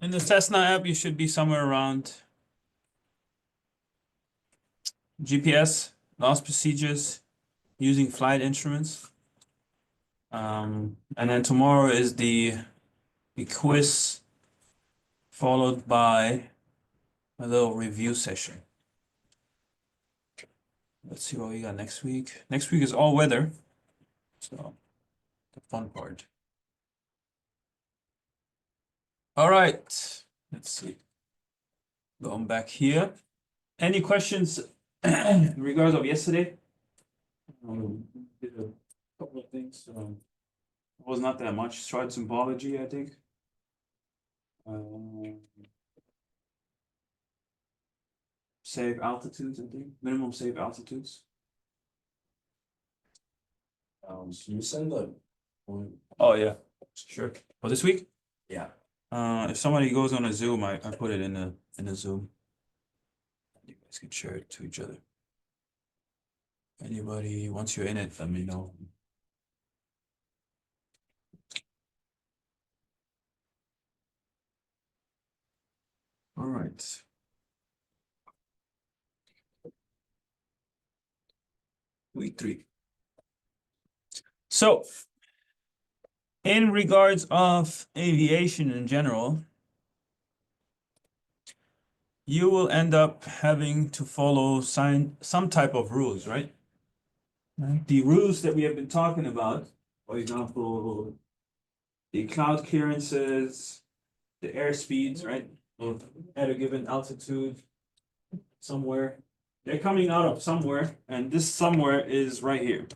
In the Cessna app, you should be somewhere around GPS, loss procedures, using flight instruments. And then tomorrow is the quiz, followed by a little review session. Let's see what we got next week. Next week is all weather, so the fun part. All right, let's see. Going back here. Any questions in regards of yesterday? Did a couple of things. It was not that much. Tried symbology, I think. Safe altitudes, I think. Minimum safe altitudes. Can you send the one? Oh yeah, sure. For this week? Yeah. If somebody goes on a Zoom, I put it in a Zoom. You guys can share it to each other. Anybody, once you're in it, let me know. All right. Week 3. So, in regards of aviation in general, you will end up having to follow some type of rules, right? The rules that we have been talking about, for example, the cloud clearances, the airspeeds, right? At a given altitude, somewhere. They're coming out of somewhere, and this somewhere is right here.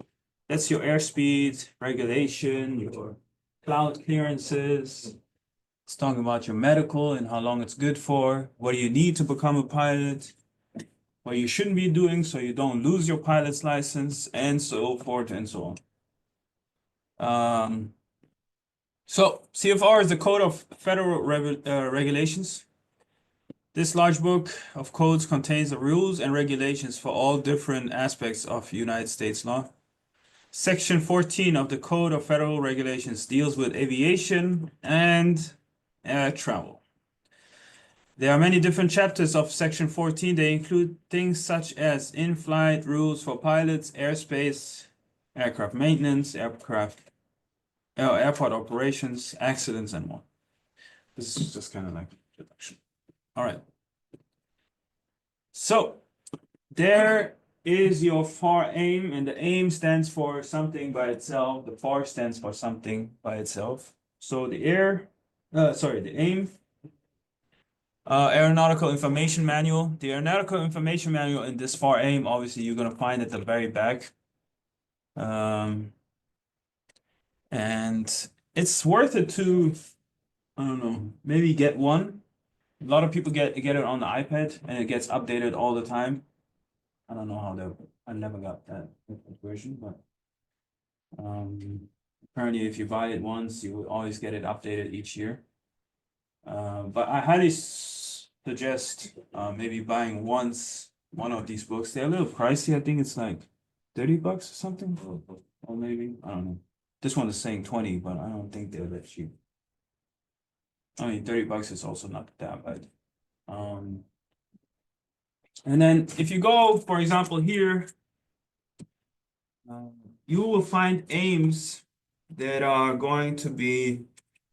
That's your airspeed regulation, your cloud clearances. It's talking about your medical and how long it's good for, what do you need to become a pilot, what you shouldn't be doing so you don't lose your pilot's license, and so forth and so on. So CFR is the Code of Federal Regulations. This large book of codes contains the rules and regulations for all different aspects of United States law. Section 14 of the Code of Federal Regulations deals with aviation and air travel. There are many different chapters of Section 14. They include things such as in-flight rules for pilots, airspace, aircraft maintenance, airport operations, accidents, and more. This is just kind of like introduction. All right. So there is your FAR aim, and the aim stands for something by itself. The FAR stands for something by itself. So the aim. Aeronautical Information Manual. The Aeronautical Information Manual in this FAR aim, obviously, you're gonna find at the very back. And it's worth it to, I don't know, maybe get one. A lot of people get it on the iPad, and it gets updated all the time. I don't know how I never got that version, but apparently if you buy it once, you will always get it updated each year. But I highly suggest maybe buying one of these books. They're a little pricey. I think it's like $30 or something, or maybe I don't know. This one is saying 20, but I don't think they're that cheap. I mean, $30 is also not that bad. And then if you go, for example, here, you will find aims that are going to be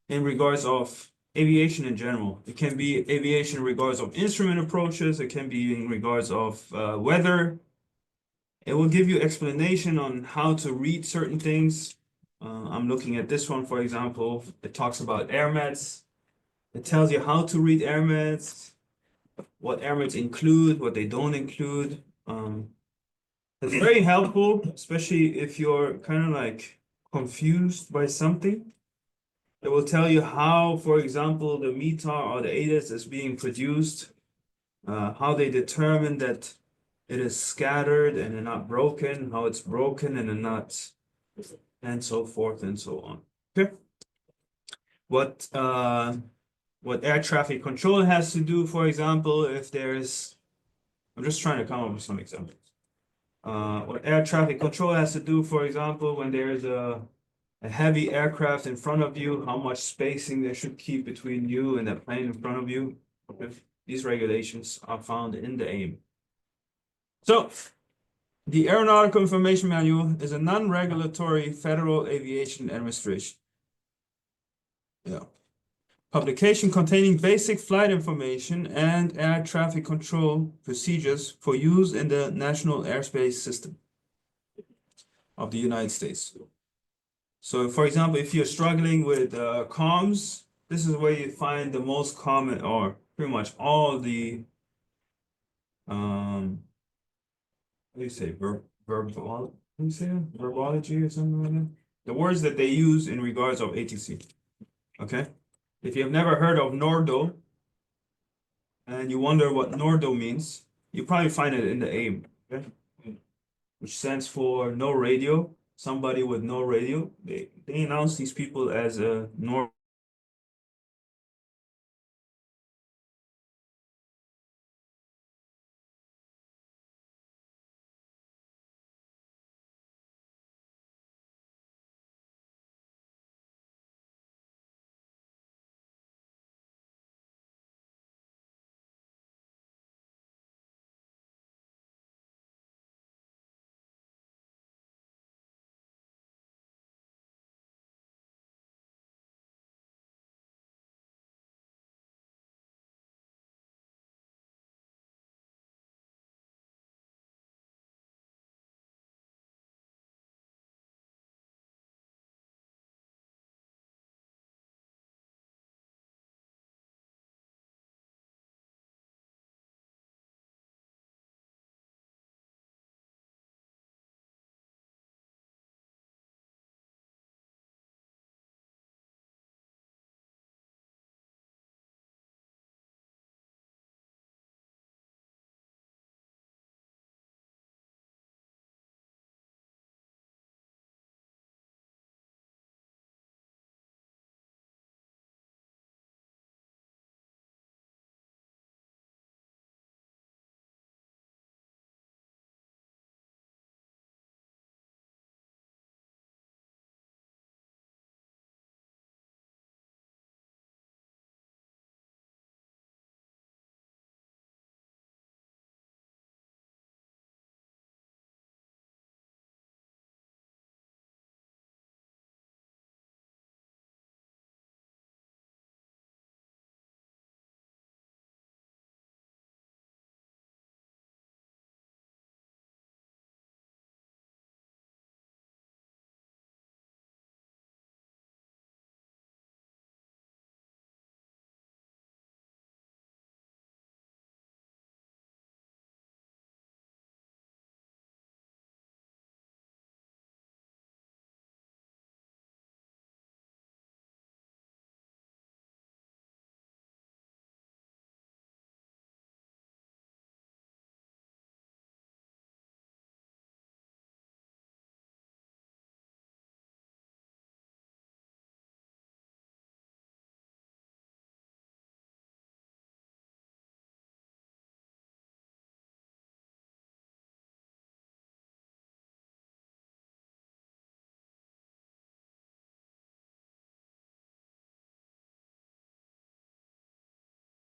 in regards of aviation in general. It can be aviation in regards of instrument approaches. It can be in regards of weather. It will give you explanation on how to read certain things. I'm looking at this one, for example. It talks about air meds. It tells you how to read air meds, what air meds include, what they don't include. It's very helpful, especially if you're kind of like confused by something. It will tell you how, for example, the METAR or the ADAS is being produced, how they determine that it is scattered and not broken, how it's broken and not, and so forth and so on. Okay. What air traffic control has to do, for example, if there's, I'm just trying to come up with some examples. What air traffic control has to do, for example, when there is a a heavy aircraft in front of you, how much spacing they should keep between you and the plane in front of you. These regulations are found in the AIM. So, the Aeronautical Information Manual is a non-regulatory federal aviation administration. Yeah. Publication containing basic flight information and air traffic control procedures for use in the national airspace system of the United States. So, for example, if you're struggling with comms, this is where you find the most common, or pretty much all the what do you say, verbal, what do you say, verbology or something like that? The words that they use in regards of ATC. Okay, if you have never heard of Nordo and you wonder what Nordo means, you probably find it in the AIM, okay? Which stands for no radio. Somebody with no radio. They announce these people as a Nordo.